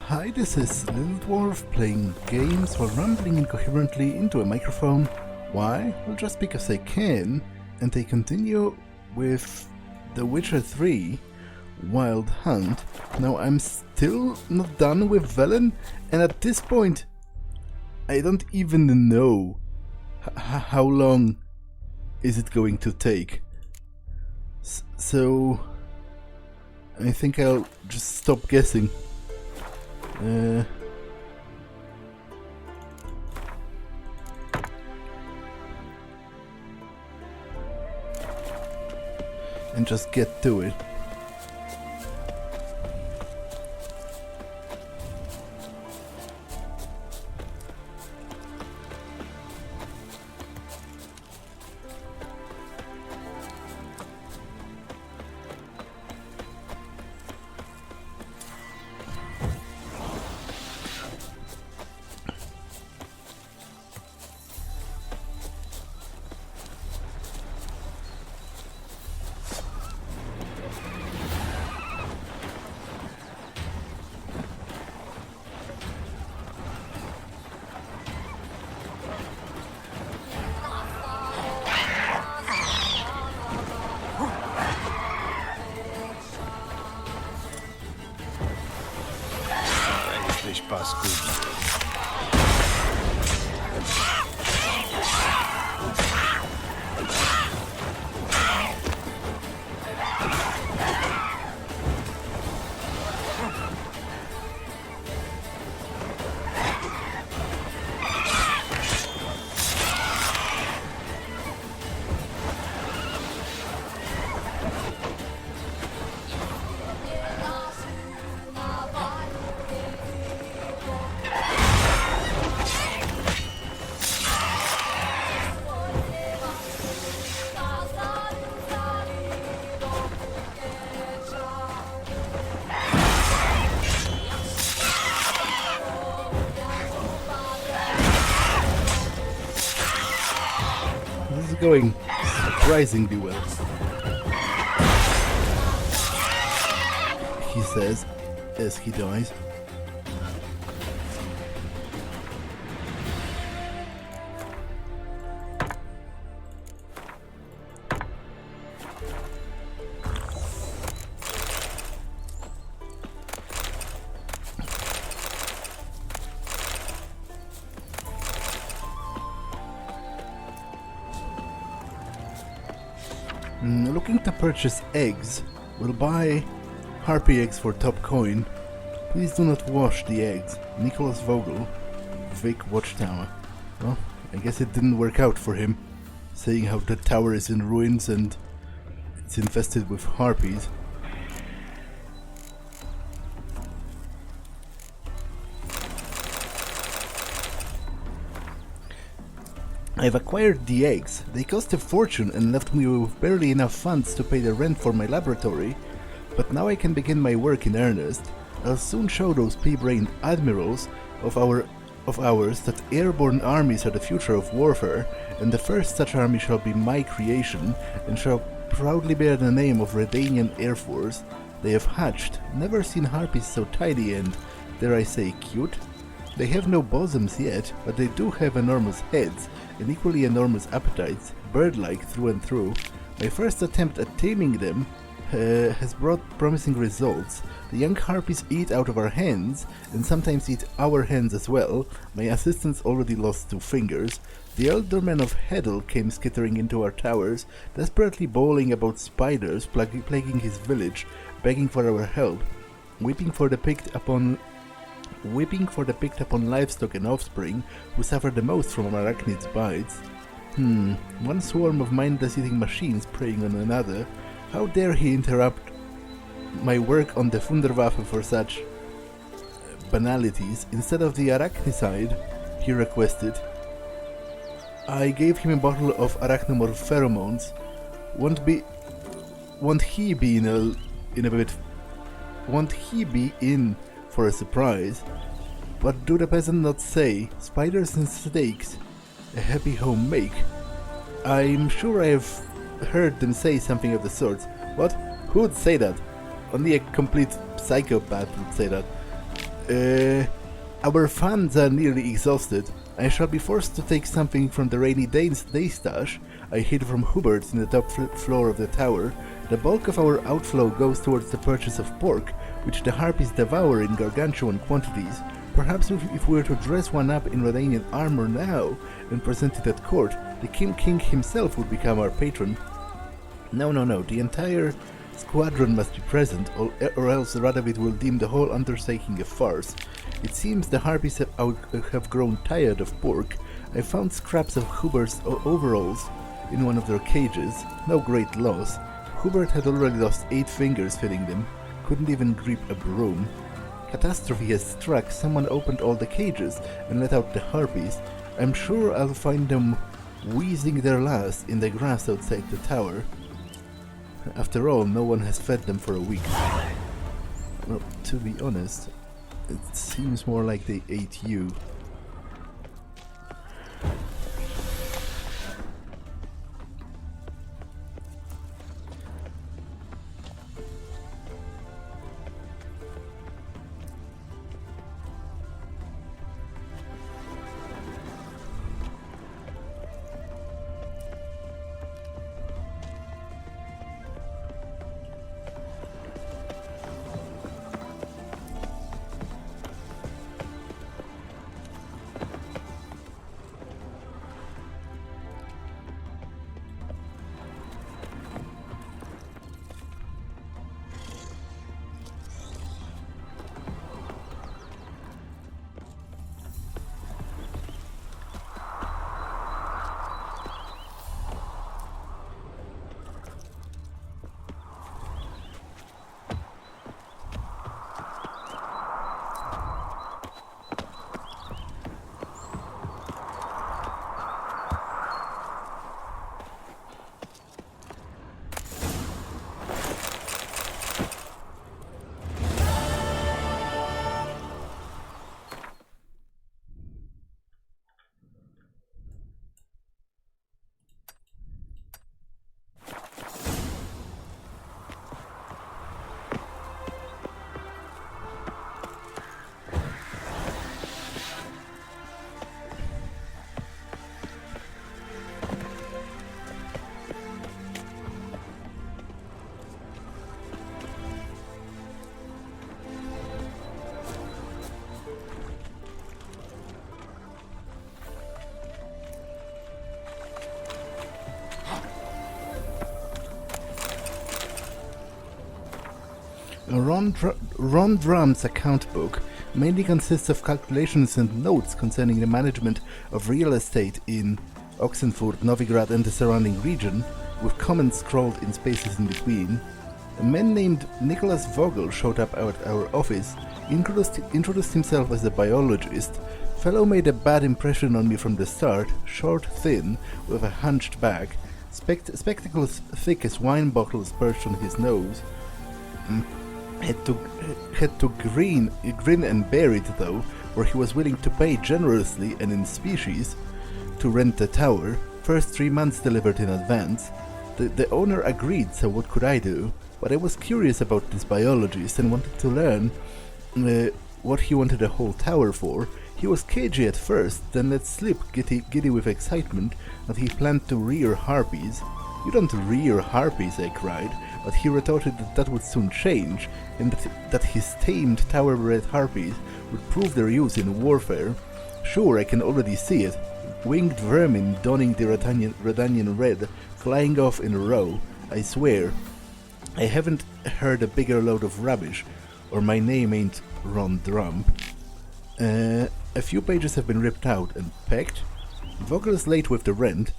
Hi, this is Little Dwarf playing games while rambling incoherently into a microphone. Why? Well, just because I can, and I continue with The Witcher 3 Wild Hunt. Now, I'm still not done with Velen, and at this point, I don't even know how long is it going to take. So, I think I'll just stop guessing. And just get to it. Paskudny. This is going surprisingly well, he says as he dies. Looking to purchase eggs. We'll buy harpy eggs for top coin. Please do not wash the eggs. Nicholas Vogel, Vic Watchtower. Well, I guess it didn't work out for him, saying how the tower is in ruins and it's infested with harpies. I've acquired the eggs. They cost a fortune and left me with barely enough funds to pay the rent for my laboratory, but now I can begin my work in earnest. I'll soon show those pea-brained admirals of ours that airborne armies are the future of warfare, and the first such army shall be my creation, and shall proudly bear the name of Redanian Air Force. They have hatched, never seen harpies so tidy and, dare I say, cute? They have no bosoms yet, but they do have enormous heads, and equally enormous appetites, bird-like through and through. My first attempt at taming them has brought promising results. The young harpies eat out of our hands, and sometimes eat our hands as well. My assistants already lost 2 fingers. The alderman of Heddle came skittering into our towers, desperately bawling about spiders plaguing his village, begging for our help, weeping for the picked upon livestock and offspring who suffer the most from arachnids' bites. One swarm of mindless eating machines preying on another. How dare he interrupt my work on the Wunderwaffe for such banalities? Instead of the arachnicide he requested, I gave him a bottle of arachnomorph pheromones. Won't he be in for a surprise? What do the peasants not say? Spiders and snakes, a happy home make. I'm sure I have heard them say something of the sort. What? Who would say that? Only a complete psychopath would say that. Our funds are nearly exhausted. I shall be forced to take something from the rainy day stash I hid from Hubert in the top floor of the tower. The bulk of our outflow goes towards the purchase of pork, which the harpies devour in gargantuan quantities. Perhaps if we were to dress one up in Redanian armor now and present it at court, the king himself would become our patron. No, the entire squadron must be present, or else Radovid will deem the whole undertaking a farce. It seems the harpies have grown tired of pork. I found scraps of Hubert's overalls in one of their cages. No great loss. Hubert had already lost 8 fingers filling them, couldn't even grip a broom. Catastrophe has struck. Someone opened all the cages and let out the harpies. I'm sure I'll find them wheezing their last in the grass outside the tower. After all, no one has fed them for a week. Well, to be honest, it seems more like they ate you. Ron Drum's account book mainly consists of calculations and notes concerning the management of real estate in Oxenfurt, Novigrad and the surrounding region, with comments scrawled in spaces in between. A man named Nicholas Vogel showed up at our office, introduced himself as a biologist. Fellow made a bad impression on me from the start, short, thin, with a hunched back, spectacles thick as wine bottles perched on his nose. Had to grin and bear it though, where he was willing to pay generously and in species to rent the tower, first 3 months delivered in advance. The owner agreed, so what could I do? But I was curious about this biologist and wanted to learn what he wanted a whole tower for. He was cagey at first, then let slip, giddy with excitement, that he planned to rear harpies. "You don't rear harpies," I cried, but he retorted that would soon change, and that his tamed tower-bred harpies would prove their use in warfare. Sure, I can already see it. Winged vermin donning the Redanian red, flying off in a row. I swear, I haven't heard a bigger load of rubbish, or my name ain't Ron Drum. A few pages have been ripped out and pegged. Vogel's late with the rent,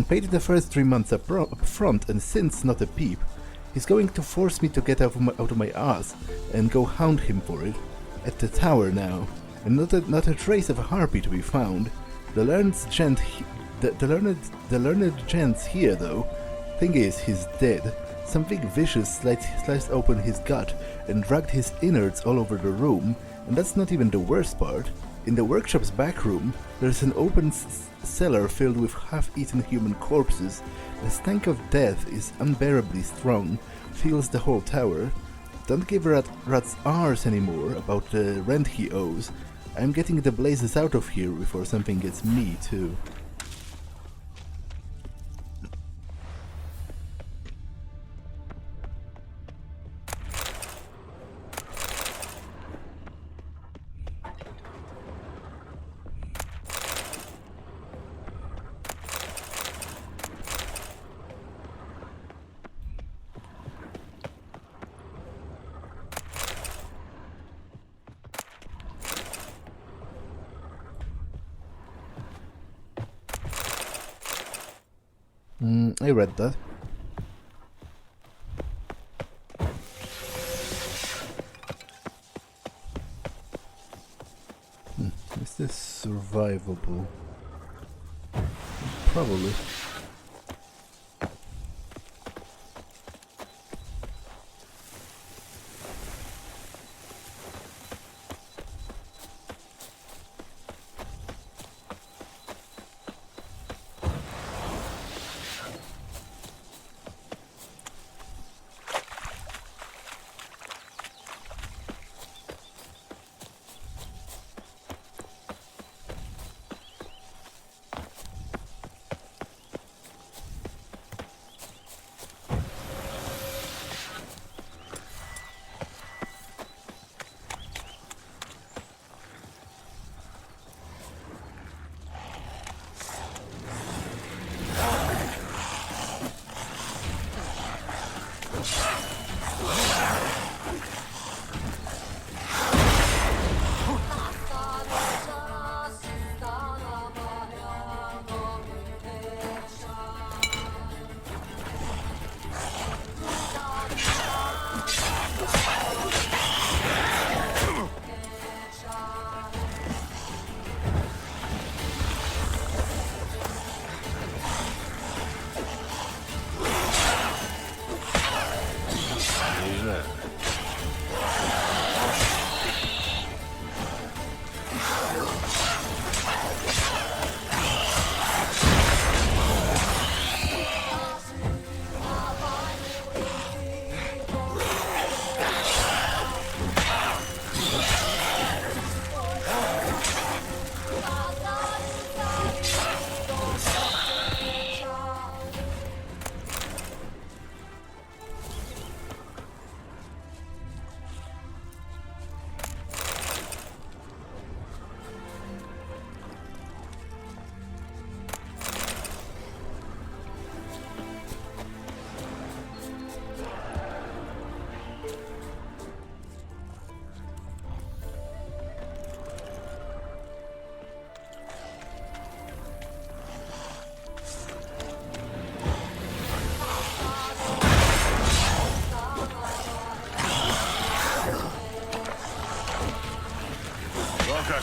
paid the first 3 months up front, and since not a peep. He's going to force me to get out of my ass and go hound him for it. At the tower now, and not a trace of a harpy to be found. The learned gent's here though. Thing is, he's dead. Something vicious sliced open his gut and dragged his innards all over the room, and that's not even the worst part. In the workshop's back room, there's an open cellar filled with half-eaten human corpses. The stank of death is unbearably strong, fills the whole tower. Don't give rats R's anymore about the rent he owes. I'm getting the blazes out of here before something gets me too. I read that. Is this survivable? Probably.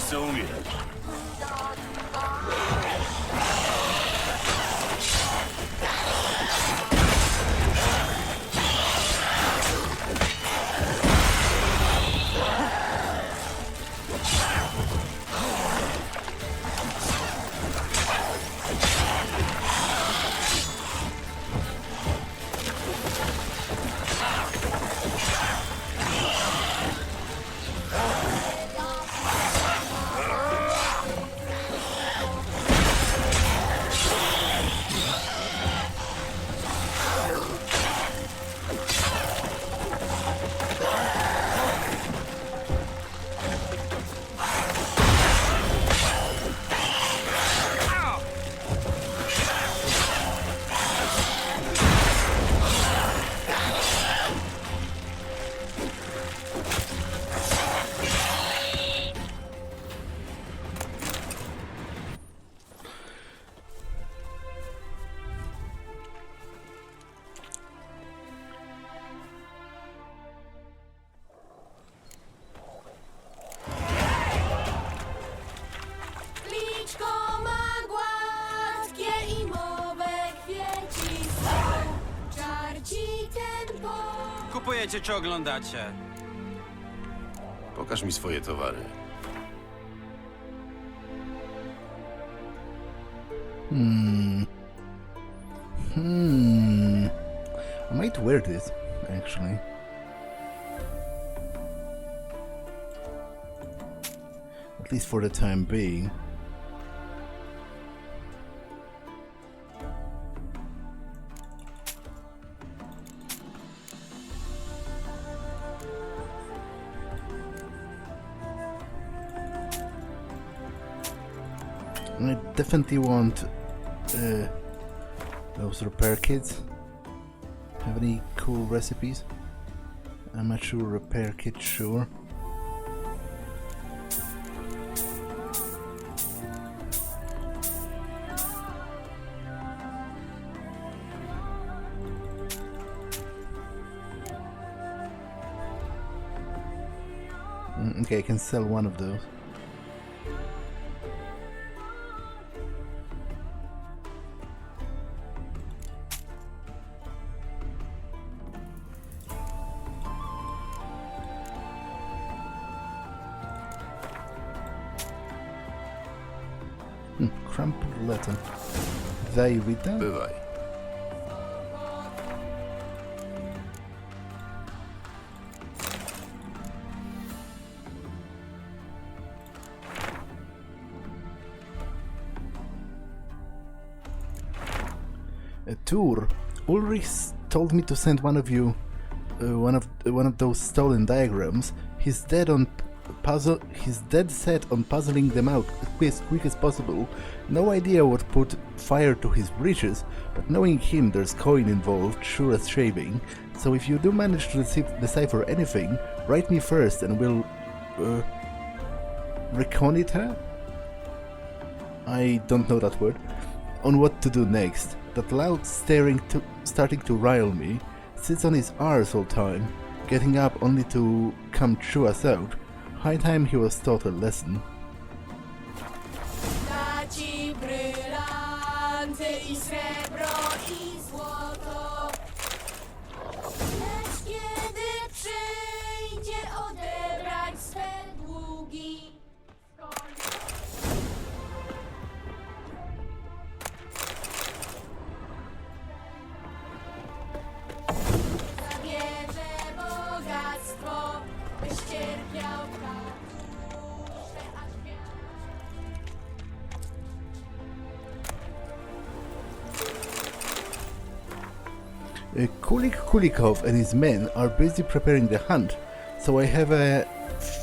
Co umie. Kupujecie czy oglądacie? Pokaż mi swoje towary. I might wear this, actually. at least for the time being. I definitely want those repair kits. Have any cool recipes? I'm not sure. Repair kit, sure. Okay, I can sell one of those. Crumpled letter. Did I read that? Bywaj. A tour. Ulrich told me to send one of you one of those stolen diagrams. He's dead set on puzzling them out as quick as possible. No idea what put fire to his breeches, but knowing him, there's coin involved, sure as shaving. So if you do manage to decipher anything, write me first and we'll reconnoiter? I don't know that word. On what to do next. That loud staring starting to rile me. Sits on his arse all time, getting up only to come chew us out. High time he was taught a lesson. Kulikov and his men are busy preparing the hunt, so I have a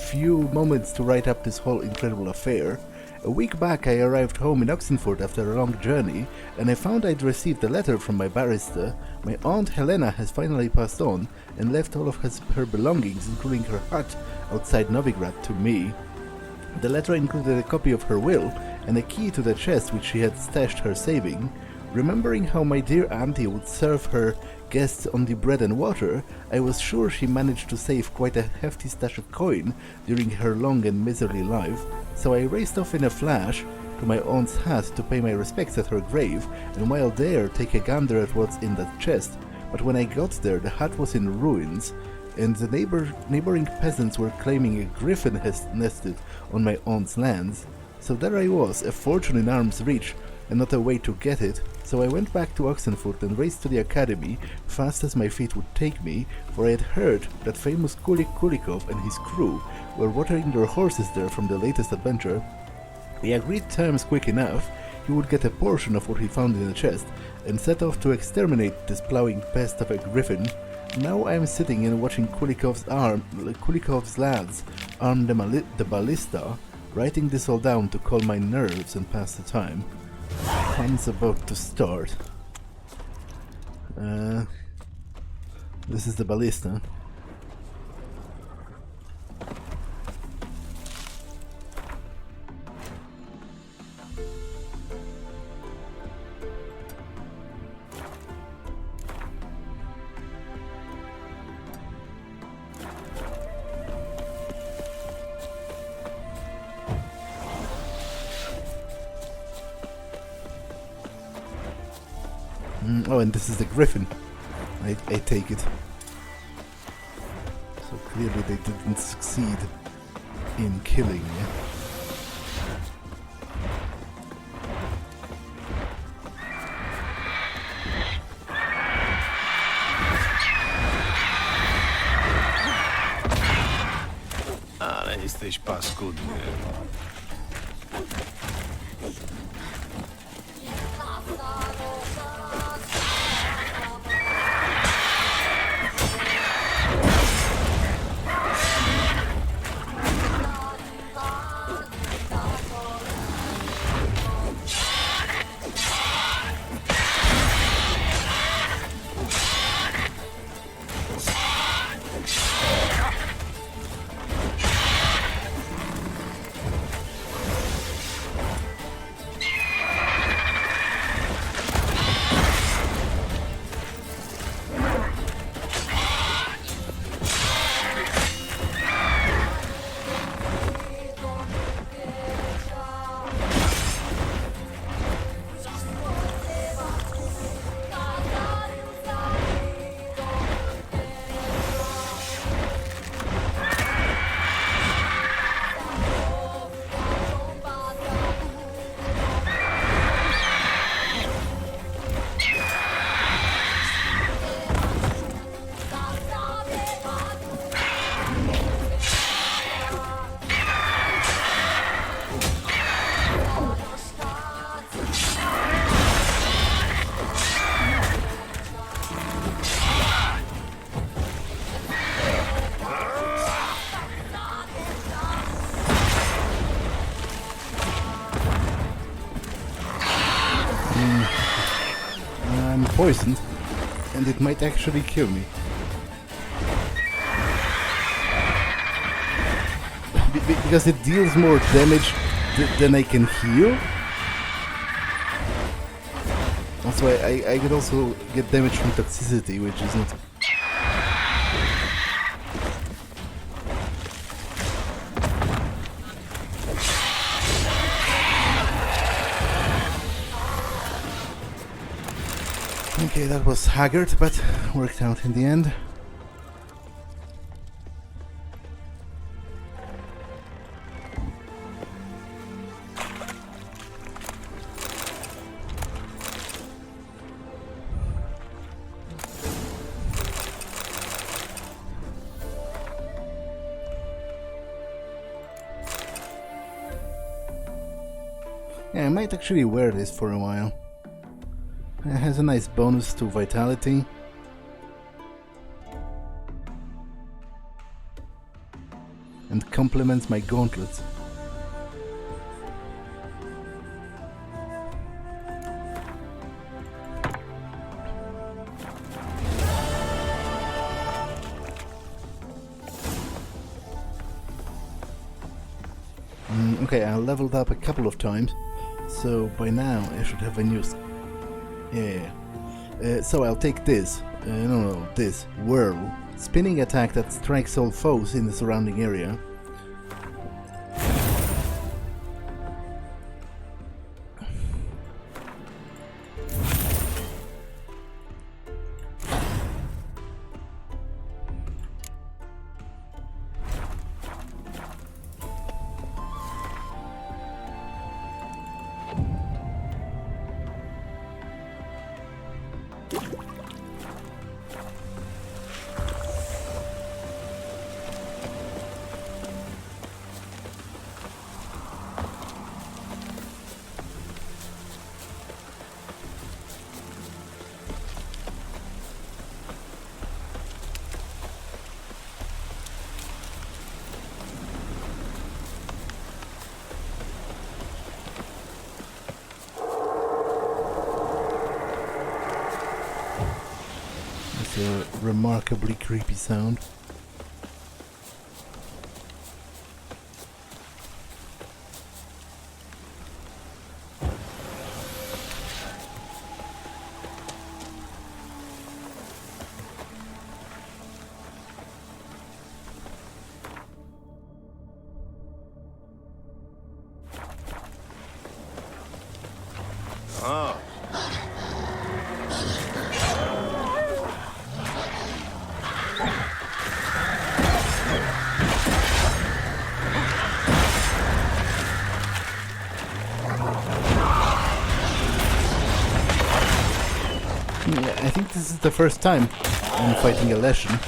few moments to write up this whole incredible affair. A week back I arrived home in Oxenford after a long journey, and I found I'd received a letter from my barrister. My aunt Helena has finally passed on and left all of her belongings, including her hut outside Novigrad, to me. The letter included a copy of her will and a key to the chest which she had stashed her saving. Remembering how my dear auntie would serve her guests only bread and water, I was sure she managed to save quite a hefty stash of coin during her long and miserly life, so I raced off in a flash to my aunt's hut to pay my respects at her grave, and while there take a gander at what's in that chest. But when I got there, the hut was in ruins, and the neighboring peasants were claiming a griffin has nested on my aunt's lands. So there I was, a fortune in arm's reach, and not a way to get it, so I went back to Oxenford and raced to the academy, fast as my feet would take me, for I had heard that famous Kulikov and his crew were watering their horses there from the latest adventure. We agreed terms quick enough. He would get a portion of what he found in the chest, and set off to exterminate this plowing pest of a griffin. Now I am sitting and watching Kulikov's lads arm the ballista, writing this all down to calm my nerves and pass the time. Fun's about to start. This is the ballista. Oh, and this is the griffin. I take it. So clearly they didn't succeed in killing me. Ale jesteś paskudny. I'm poisoned, and it might actually kill me. Because it deals more damage than I can heal. That's why I could also get damage from toxicity, which isn't... Okay, that was haggard, but worked out in the end. Yeah, I might actually wear this for a while. It has a nice bonus to vitality. And complements my gauntlets. Okay, I leveled up a couple of times, so by now I should have a new... so I'll take this, this whirl, spinning attack that strikes all foes in the surrounding area. A remarkably creepy sound. Oh. I think this is the first time I'm fighting a Leshen.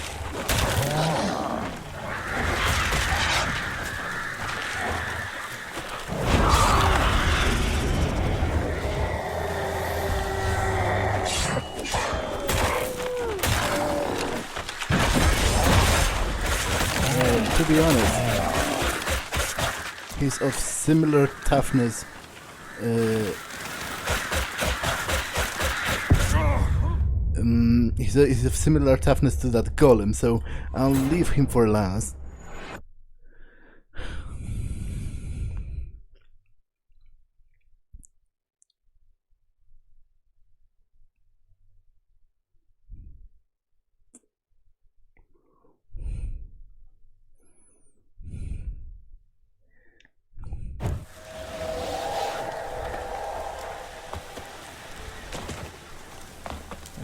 To be honest, he's of similar toughness. He's of similar toughness to that golem, so I'll leave him for last.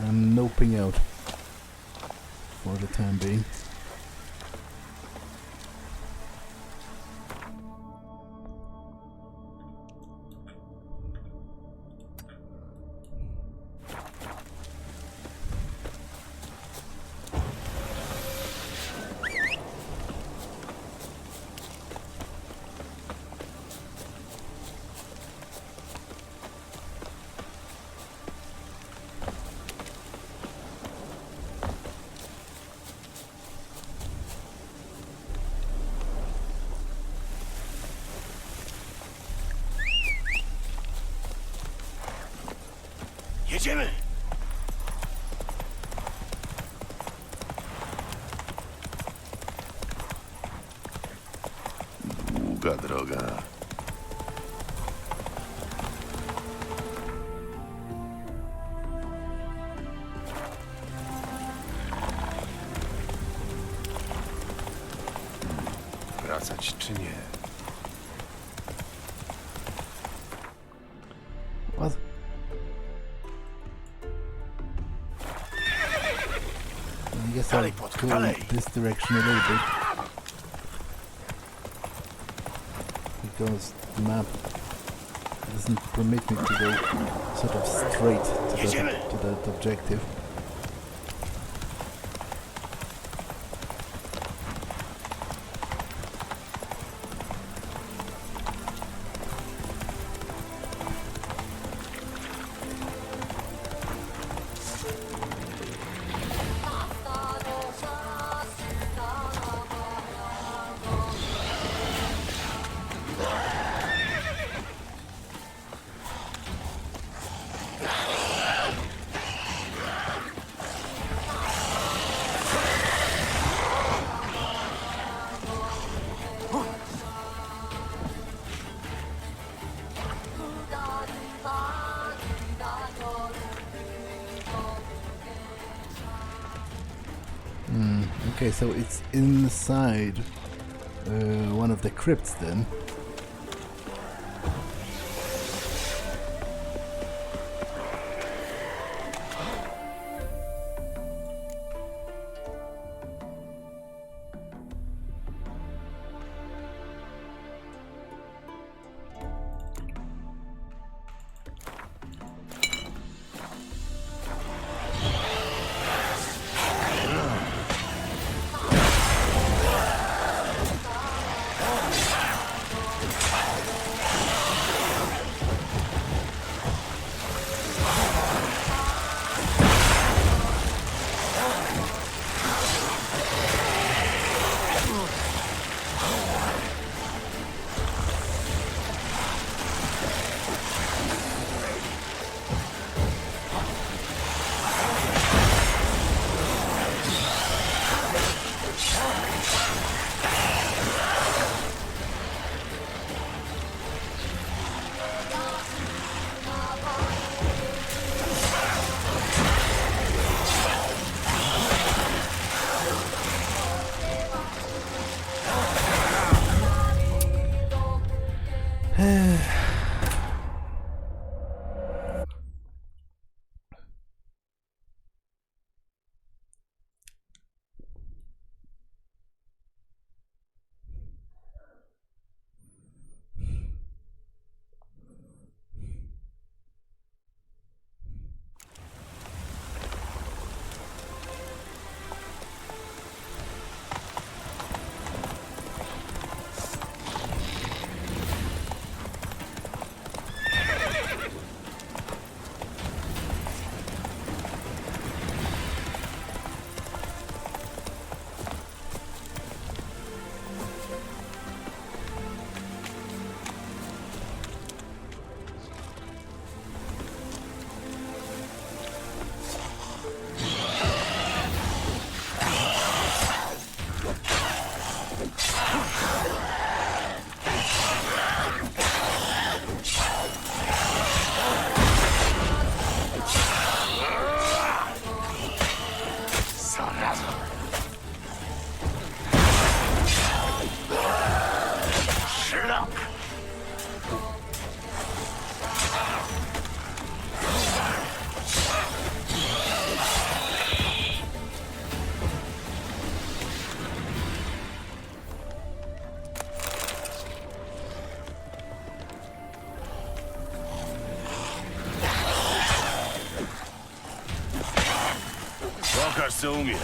I'm noping out for the time being. Jedziemy! Długa droga. Wracać czy nie? What? I guess Dalej, I'll Płotku, go dalej. this direction a little bit. Because the map doesn't permit me to go sort of straight to that objective. Okay, so it's inside one of the crypts then. Pokaż co umiesz.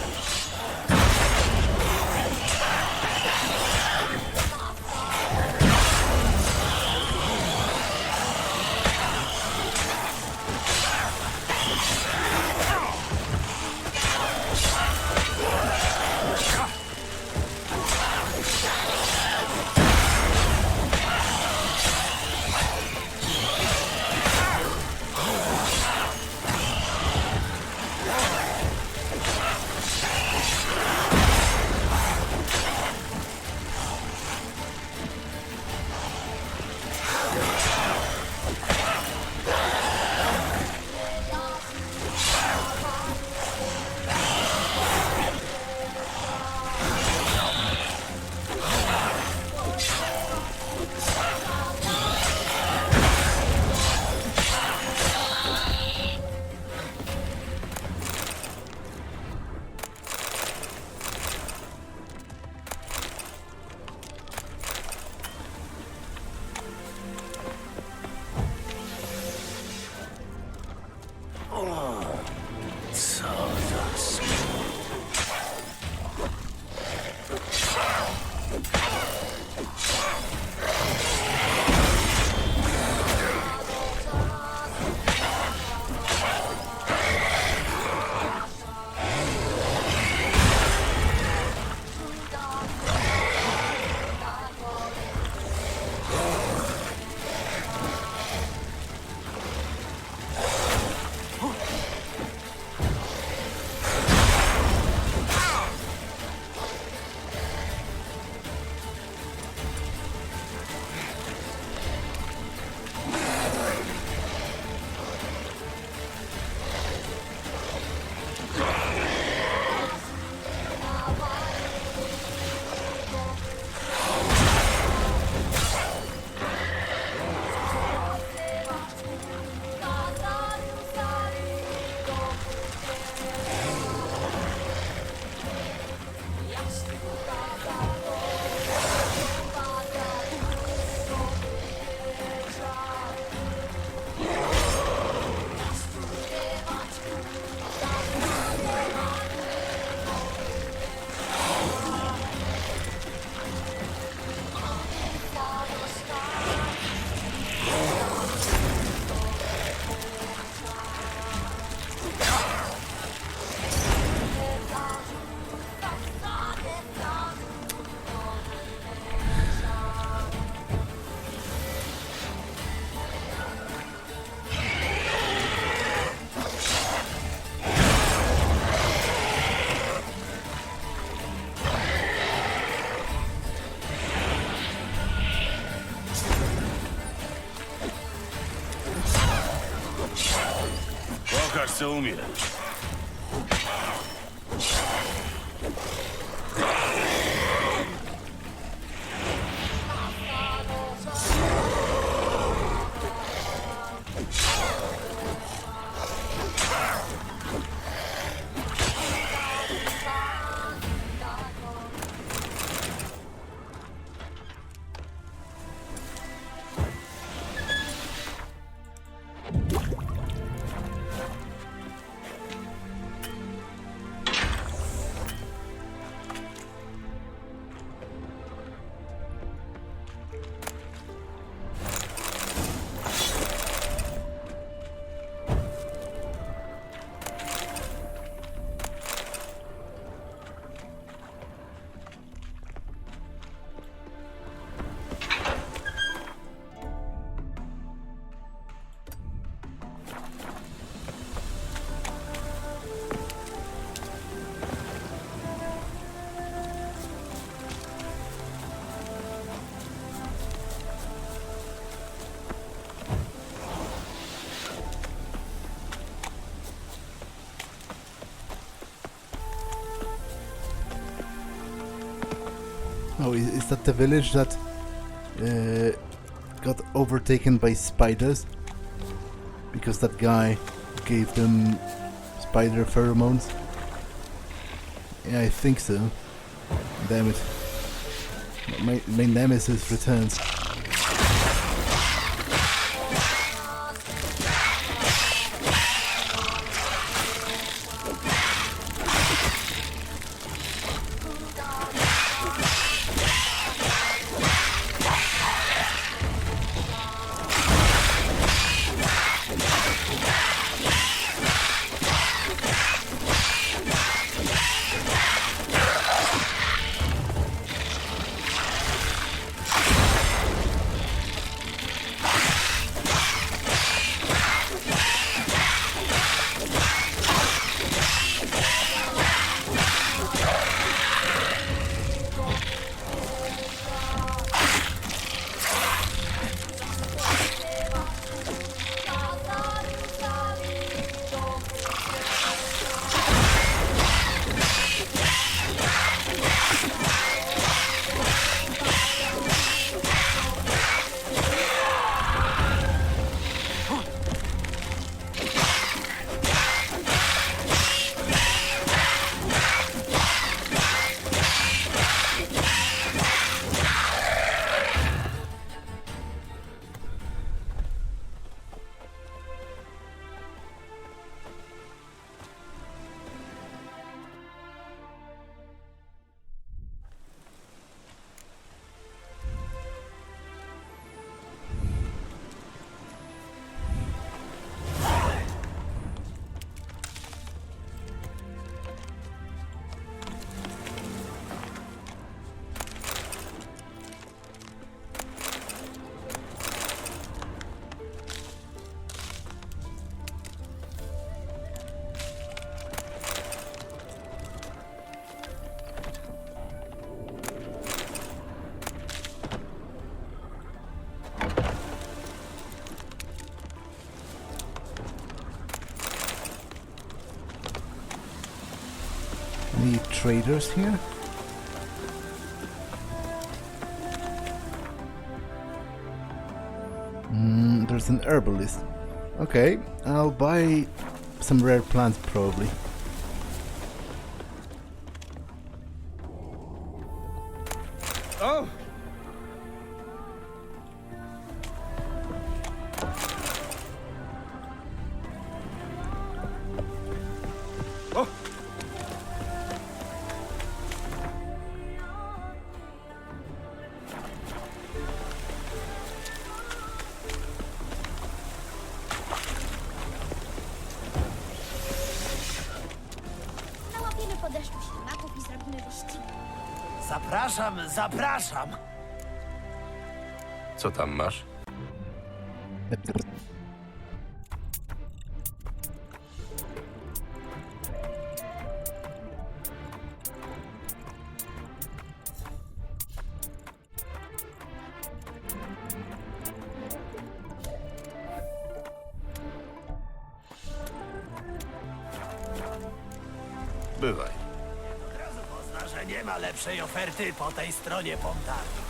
Pokaż, co umiesz. Oh, is that the village that got overtaken by spiders? Because that guy gave them spider pheromones? Yeah, I think so. Damn it. My nemesis returns. Any traders here? There's an herbalist. Okay, I'll buy some rare plants probably. Oh! Oh! Nałapiemy po deszczu ślimaków i zrobimy wyścigi. Zapraszam, zapraszam! Co tam masz? Bywaj. Od razu pozna, że nie ma lepszej oferty po tej stronie Pontaru.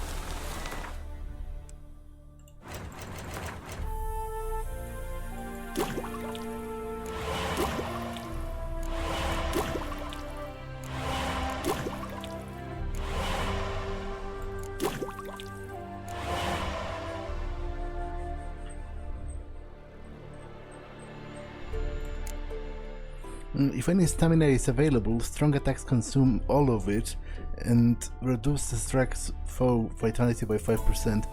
If any stamina is available, strong attacks consume all of it and reduce the strike's foe vitality by 5%.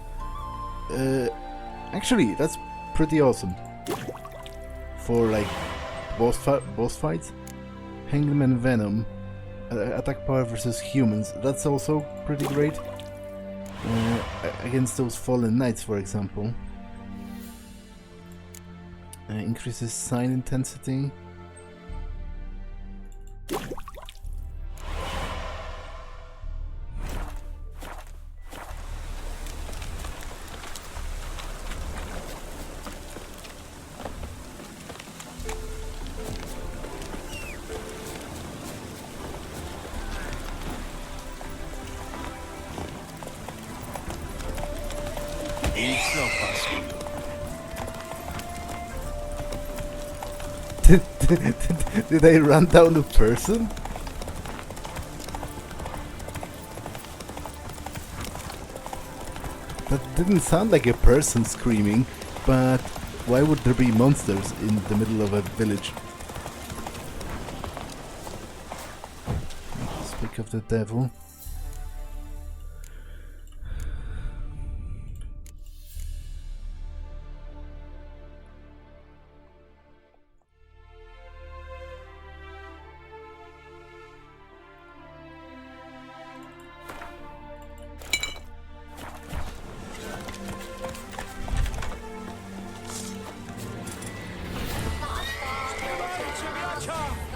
Actually, that's pretty awesome. For like boss fights. Hangman Venom, attack power versus humans, that's also pretty great. Against those fallen knights, for example. Increases sign intensity. I co, pasku? Did I run down a person? That didn't sound like a person screaming, but why would there be monsters in the middle of a village? Speak of the devil.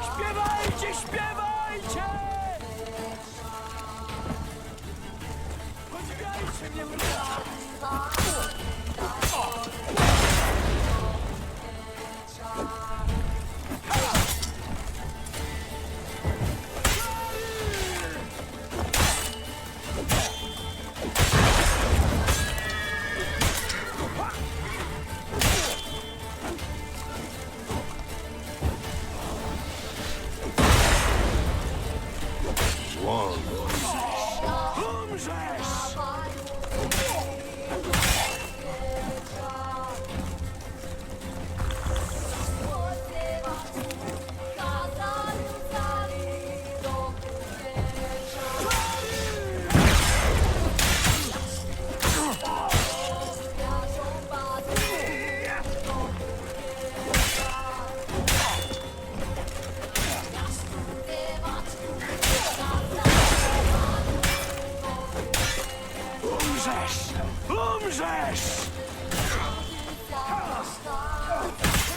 Śpiewajcie, śpiewajcie! Podziwiajcie mnie, umrzesz!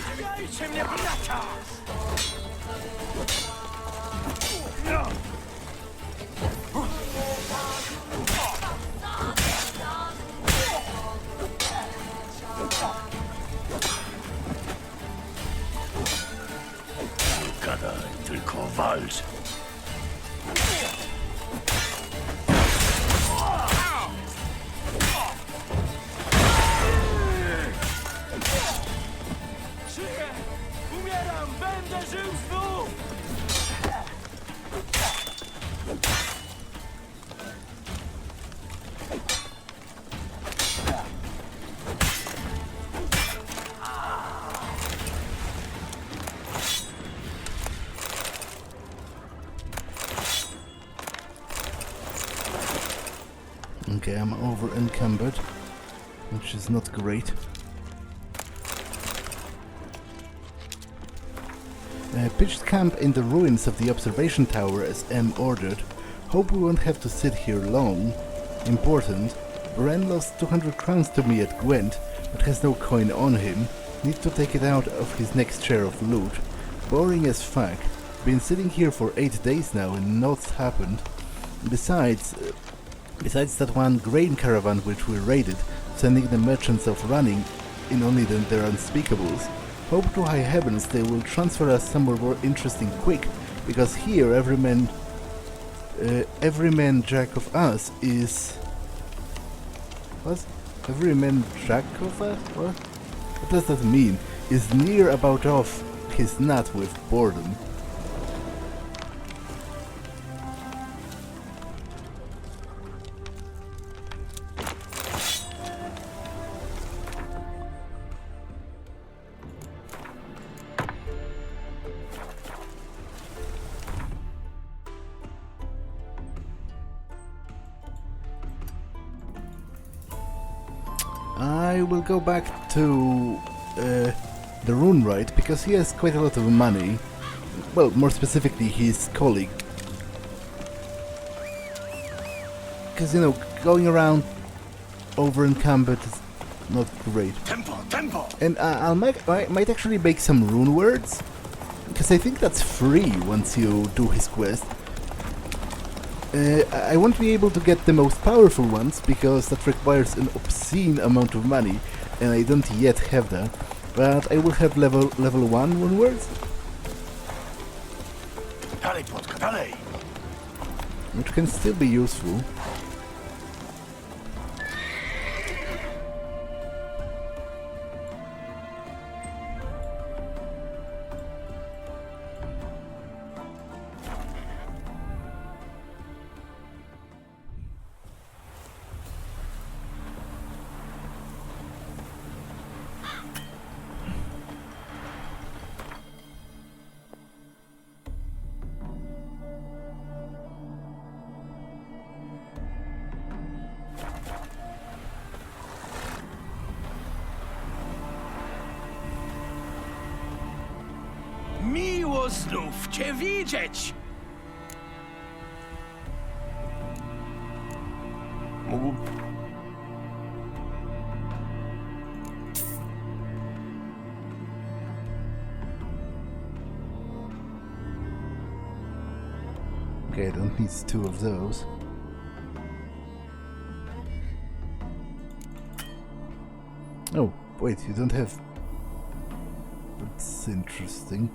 Podziwiajcie mnie, bracia! Gadaj, tylko walcz. Żyję! Umieram! Będę żył znów! Okay, I'm over encumbered, which is not great. Pitched camp in the ruins of the observation tower as M ordered. Hope we won't have to sit here long. Important. Ren lost 200 crowns to me at Gwent, but has no coin on him. Need to take it out of his next share of loot. Boring as fuck. Been sitting here for 8 days now and nothing's happened. Besides that one grain caravan which we raided, sending the merchants off running in only their unspeakables. Hope to high heavens they will transfer us somewhere more interesting quick, because here every man jack of us is... What? Every man jack of us? What does that mean? Is near about off his nut with boredom. I will go back to the Rune Right, because he has quite a lot of money. Well, more specifically, his colleague. Because, you know, going around over encumbered is not great. Tempo, tempo! And I might actually make some rune words, because I think that's free once you do his quest. I won't be able to get the most powerful ones, because that requires an obscene amount of money, and I don't yet have that. But I will have level 1 rune words, Dalej, Płotka, dalej! which can still be useful. Miło znów cię widzieć! Mógł... Okay, I don't need 2 of those. Oh, wait, you don't have... That's interesting.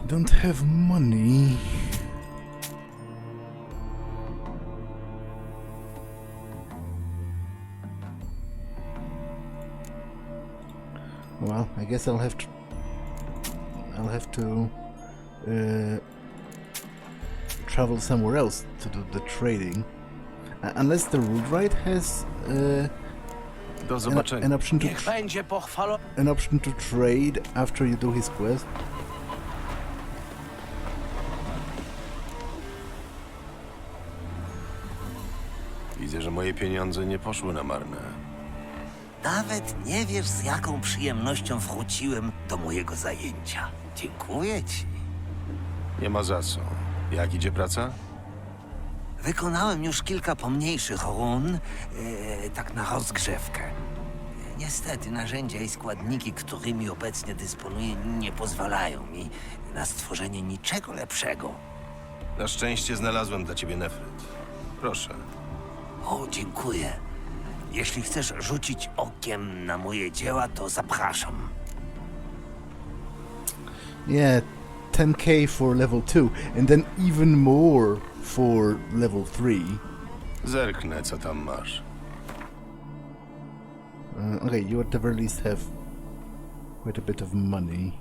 You don't have money. Well, I guess I'll have to travel somewhere else to do the trading, unless the route right has Do zobaczenia. an option to Niech będzie pochwalony. trade after you do his quest. Widzę, że moje pieniądze nie poszły na marne. Nawet nie wiesz, z jaką przyjemnością wróciłem do mojego zajęcia. Dziękuję ci. Nie ma za co. Jak idzie praca? Wykonałem już kilka pomniejszych run, tak na rozgrzewkę. Niestety narzędzia i składniki, którymi obecnie dysponuję, nie pozwalają mi na stworzenie niczego lepszego. Na szczęście znalazłem dla ciebie nefryt. Proszę. O, dziękuję. Jeśli chcesz rzucić okiem na moje dzieła, to zapraszam. Yeah, 10k for level 2, and then even more for level 3. Zerknę, co tam masz. Okay, you at the very least have quite a bit of money.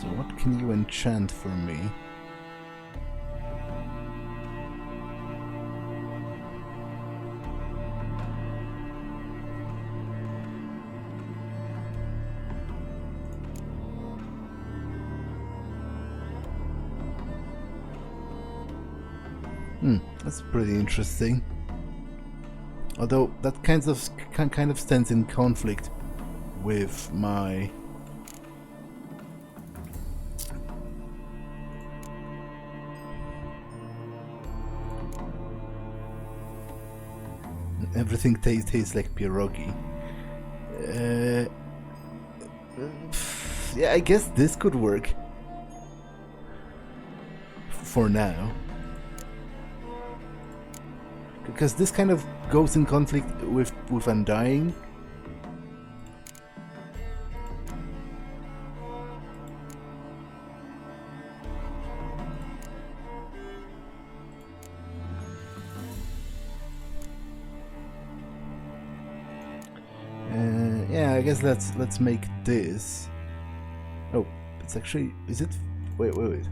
So what can you enchant for me? That's pretty interesting. Although that kind of stands in conflict with my everything tastes like pierogi. Yeah, I guess this could work for now. Because this kind of goes in conflict with Undying. Yeah, I guess let's make this. Oh, it's actually, is it? Wait.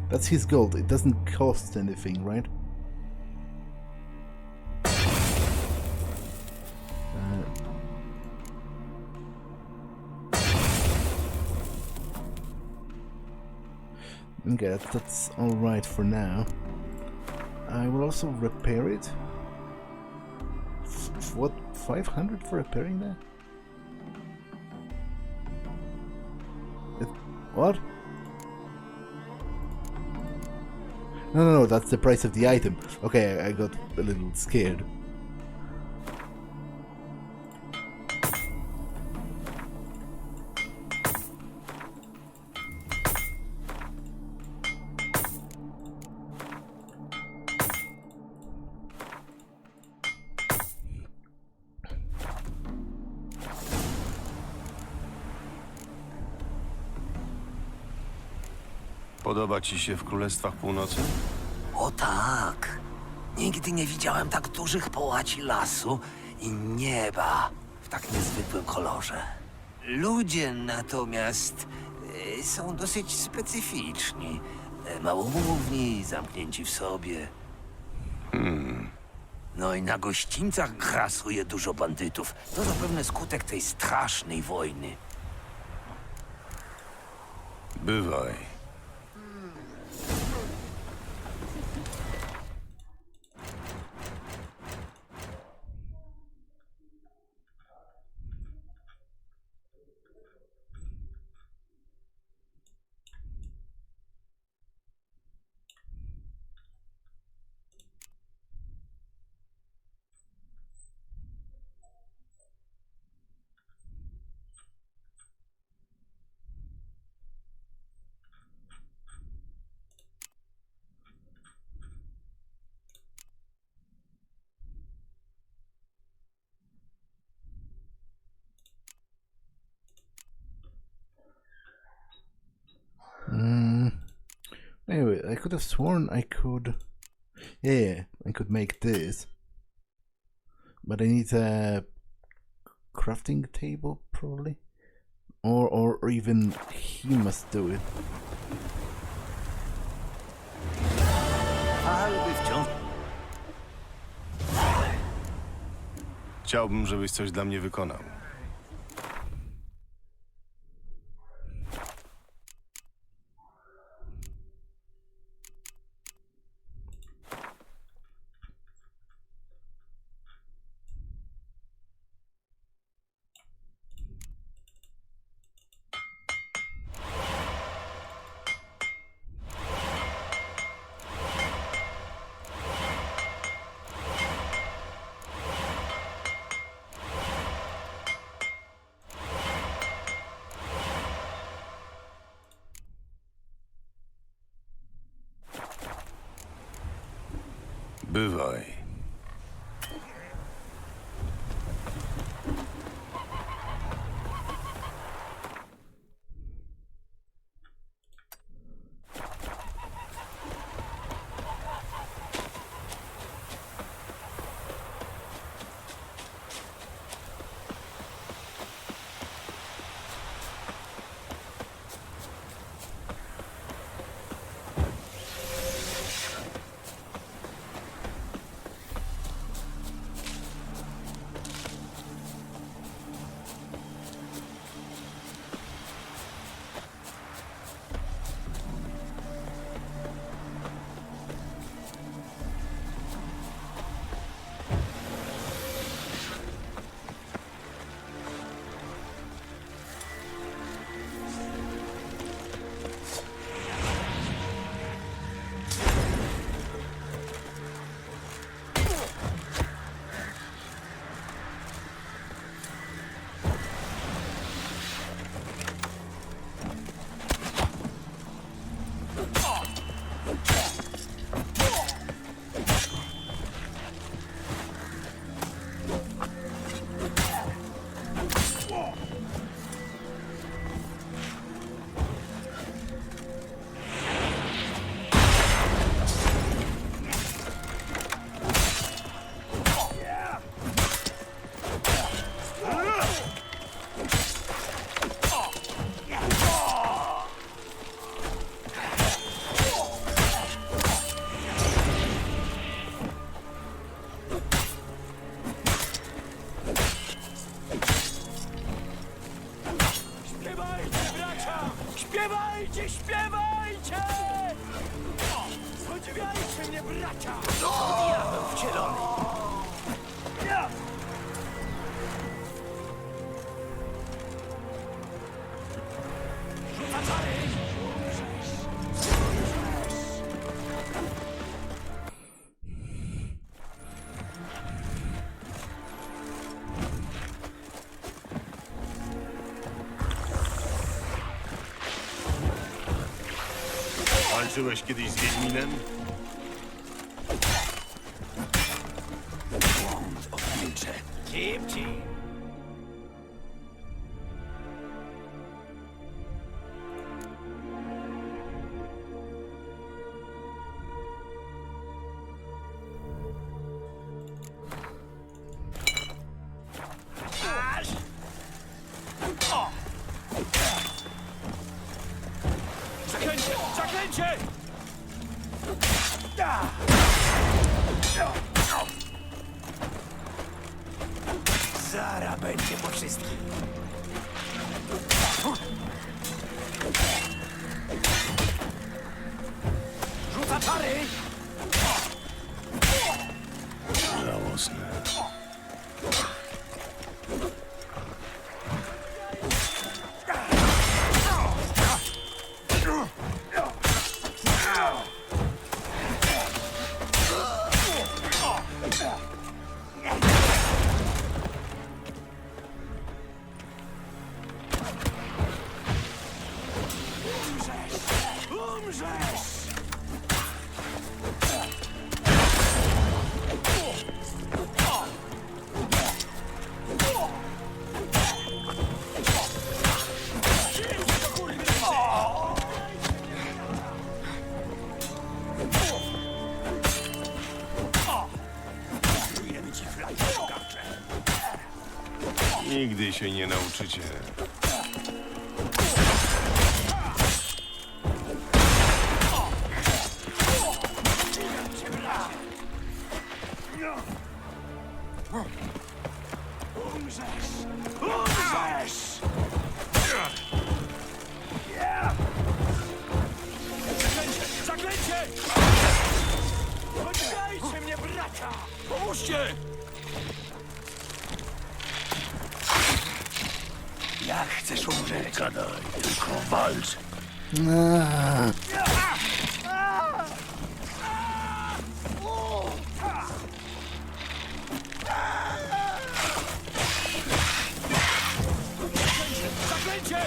That's his gold. It doesn't cost anything, right? Okay, that's alright for now. I will also repair it. What? 500 for repairing that? What? No, that's the price of the item. Okay, I got a little scared. Podoba ci się w Królestwach Północy? O tak! Nigdy nie widziałem tak dużych połaci lasu i nieba w tak niezwykłym kolorze. Ludzie natomiast są dosyć specyficzni. Małomówni, zamknięci w sobie. No i na gościńcach grasuje dużo bandytów. To zapewne skutek tej strasznej wojny. Bywaj. Anyway, I could have sworn I could... Yeah, I could make this. But I need a crafting table, probably. Or even he must do it. Chciałbym, żebyś coś dla mnie wykonał. Bywaj. Śpiewajcie, śpiewajcie! Podziwiajcie mnie, bracia! Diabeł wcielony! Rzuca czary! Walczyłeś kiedyś z Wiedźminem? Błąd odmilczę. Kipci! Aż! O! Zaklęcie! Zaklęcie! Zara będzie po wszystkim. Rzuca czary! Żałosne. Umrzesz! Czujemy ci flaki szukawcze. Nigdy się nie nauczycie. Umrzesz! Umrzesz! Zaklęcie! Zaklęcie! Poczekajcie mnie, bracia! Pomóżcie! Jak chcesz umrzeć? Gadaj, tylko walcz. Zaklęcie!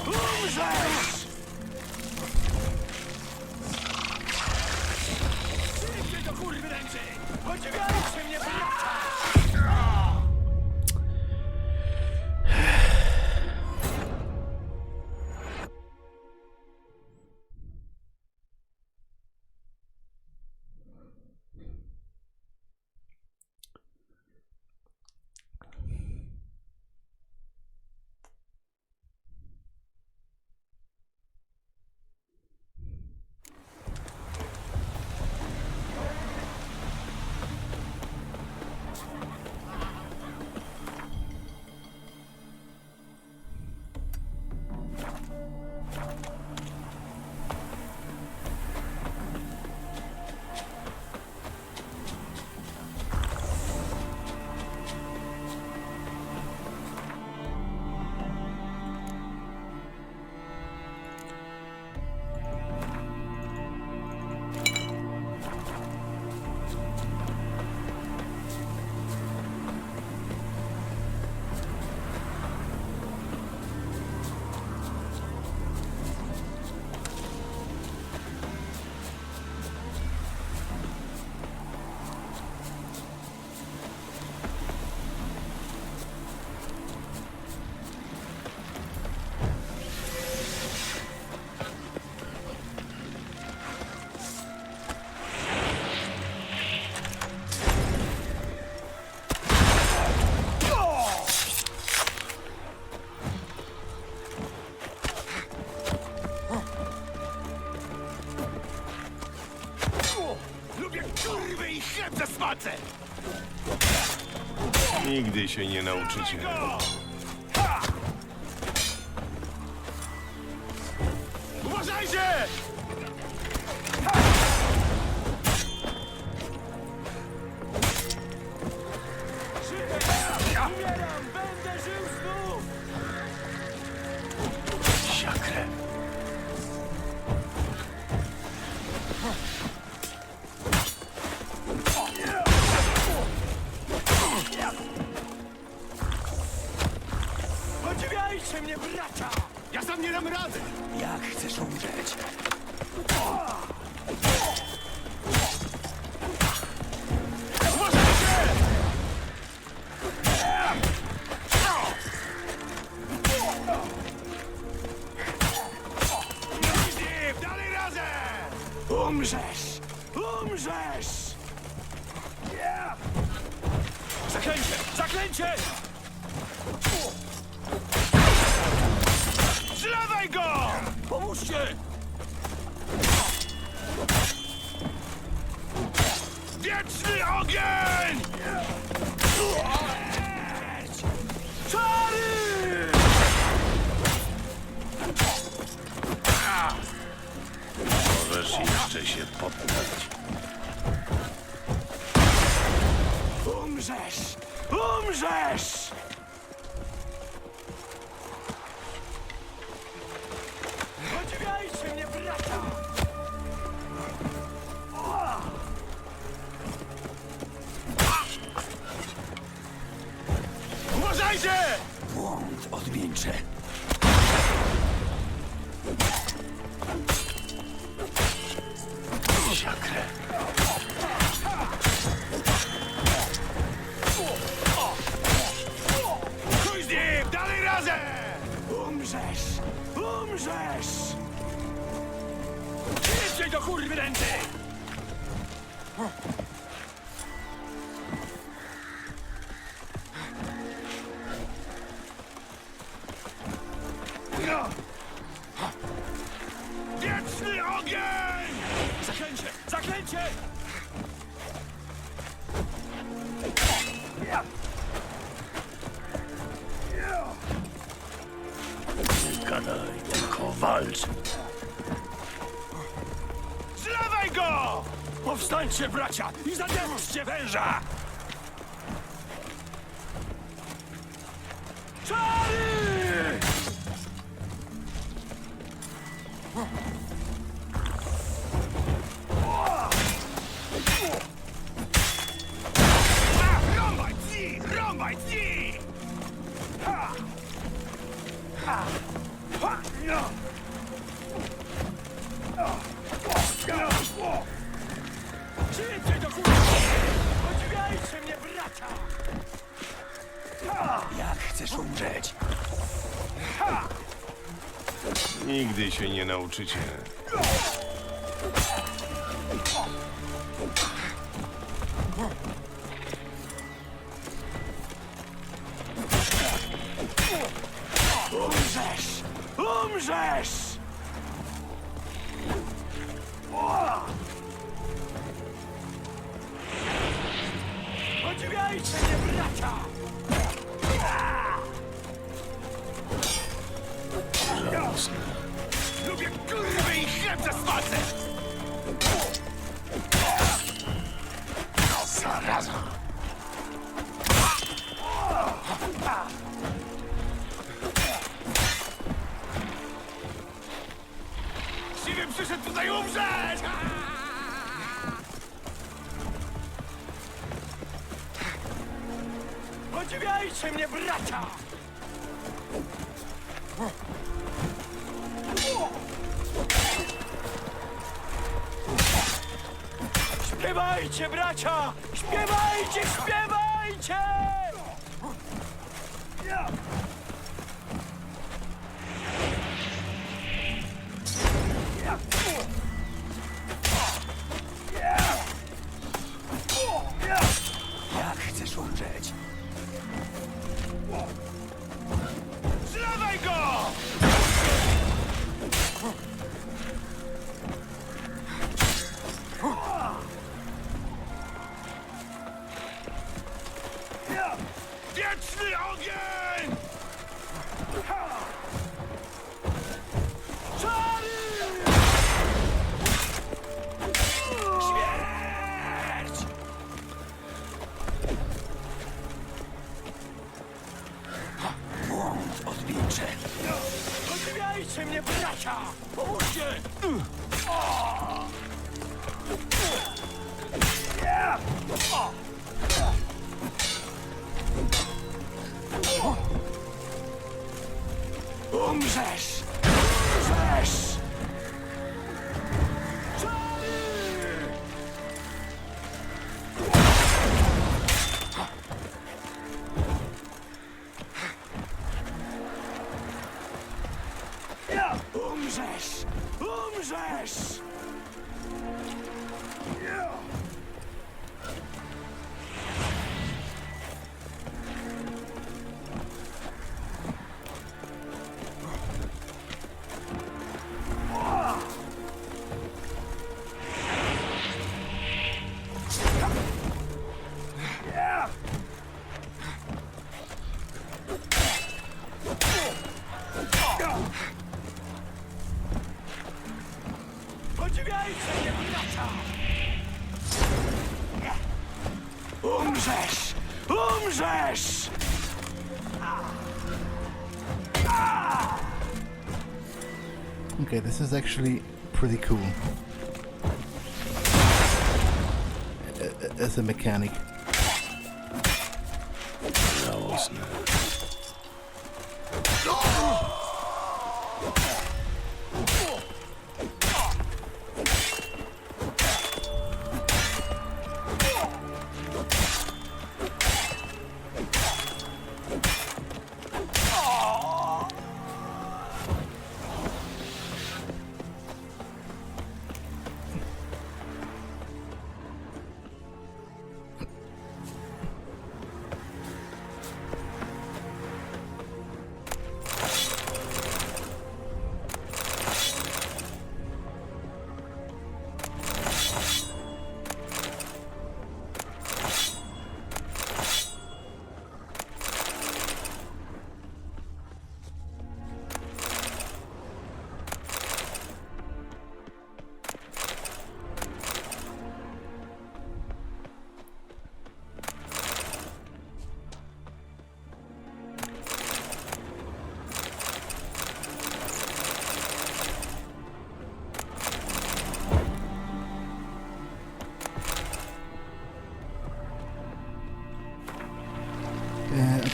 Umrzesz! Szybciej do kurwy ręczy! Podziwiajcie mnie, bracia! walce! Nigdy się nie nauczycie. Umieram! Będę żył znów! Siakrę. Podziwiajcie mnie, bracia! Ja sam nie dam rady! Jak chcesz umrzeć? Dalej razem! Umrzesz! Umrzesz! Zaklęcie! Zaklęcie! Zlewaj go! Pomóżcie! Wieczny ogień! Ciri! Możesz jeszcze się poddać. Umrzesz! Umrzesz! Podziwiajcie mnie, bracia! Uważajcie! Błąd odmieńczy. Siakrę. Chuj z nim! Dalej razem! Umrzesz! Umrzesz! Idźcie do kurwy ręce! Wieczny ogień! Zaklęcie! Zaklęcie! Nie gadaj, tylko walcz. Zlewaj go! Powstańcie, bracia, i zadepczcie węża! Ciri! Rąbaj dni! Rąbaj dni! Idźcie do kurwy! Podziwiajcie mnie, bracia! Jak chcesz umrzeć? Nigdy się nie nauczycie. Umrzesz! Umrzesz! Podziwiajcie mnie, bracia! Żałosne. Lubię kurwy i chleb ze smalcem! Zaraza! Siwy przyszedł tutaj umrzeć! Podziwiajcie mnie, bracia! Śpiewajcie, bracia! Śpiewajcie, śpiewajcie! Jak chcesz umrzeć? Zlewaj go! Wieczny ogień! Śmierć! bracia! Pomóżcie! Umrzesz! Umrzesz! Umrzesz! Umrzesz! Podziwiajcie mnie, bracia! Umrzesz! Umrzesz! Okay, this is actually pretty cool. As a mechanic.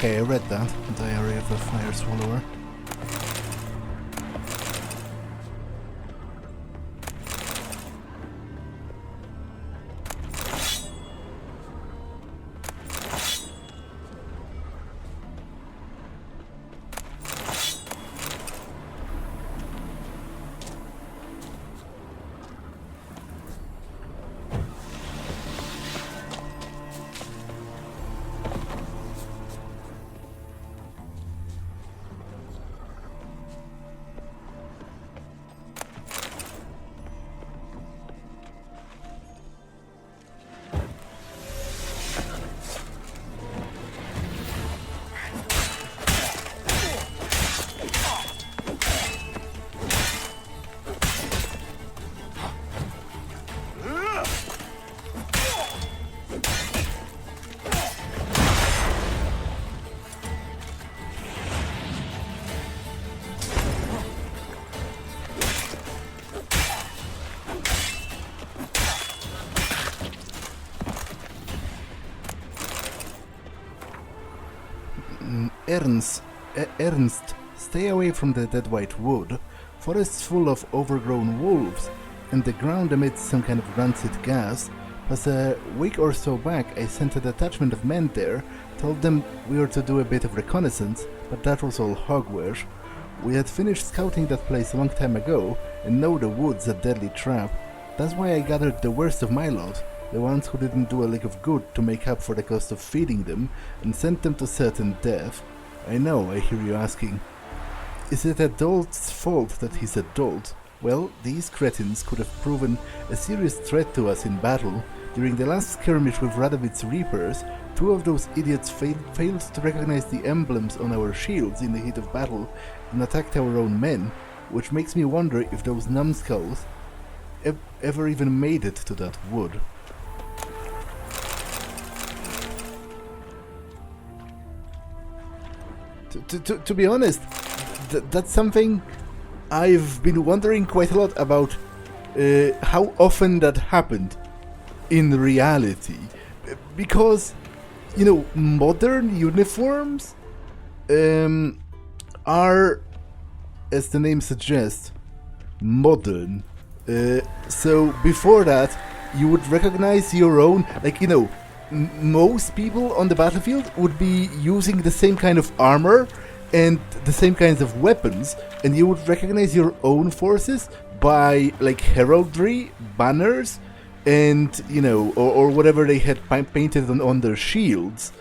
Okay, I read that. Diary of a Fire Swallower. Ernst, stay away from the dead white wood. Forests full of overgrown wolves, and the ground emits some kind of rancid gas. Plus a week or so back I sent a detachment of men there, told them we were to do a bit of reconnaissance, but that was all hogwash. We had finished scouting that place a long time ago, and know the wood's a deadly trap. That's why I gathered the worst of my lot, the ones who didn't do a lick of good to make up for the cost of feeding them, and sent them to certain death. I know, I hear you asking. Is it a dolt's fault that he's a dolt? Well, these cretins could have proven a serious threat to us in battle. During the last skirmish with Radovid's Reapers, two of those idiots failed to recognize the emblems on our shields in the heat of battle and attacked our own men, which makes me wonder if those numbskulls ever even made it to that wood. To be honest, that's something I've been wondering quite a lot about how often that happened in reality, because, you know, modern uniforms are, as the name suggests, modern. So before that, you would recognize your own, like, you know, most people on the battlefield would be using the same kind of armor and the same kinds of weapons, and you would recognize your own forces by, like, heraldry, banners, and, you know, or whatever they had painted on their shields.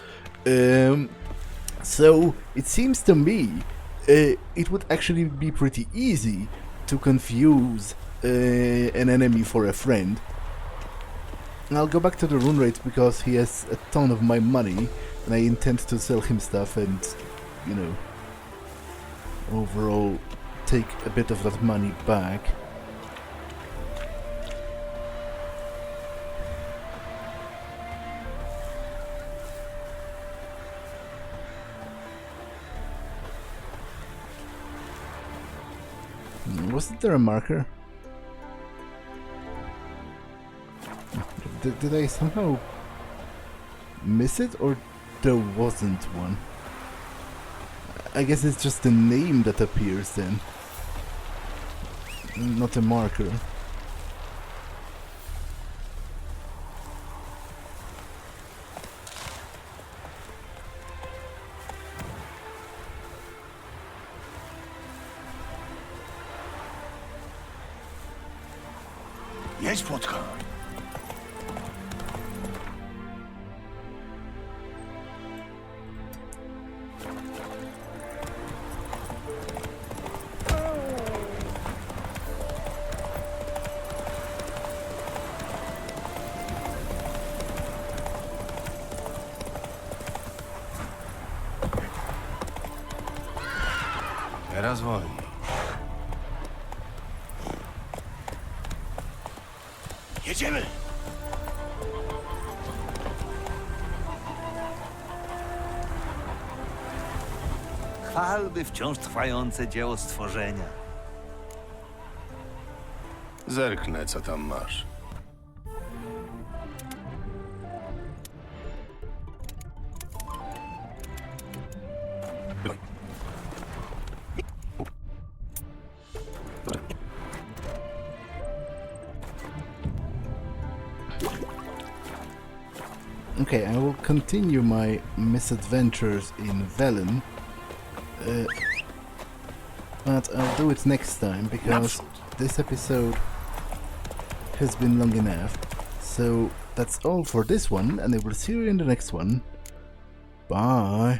So it seems to me it would actually be pretty easy to confuse an enemy for a friend. I'll go back to the rune rate because he has a ton of my money and I intend to sell him stuff and, you know, overall take a bit of that money back. Wasn't there a marker? Did I somehow miss it, or there wasn't one? I guess it's just the name that appears then, not a marker. Jedź, płotka. Teraz wolniej. Jedziemy! Chwalby wciąż trwające dzieło stworzenia. Zerknę, co tam masz. Okay, I will continue my misadventures in Velen, but I'll do it next time because this episode has been long enough. So that's all for this one, and I will see you in the next one. Bye!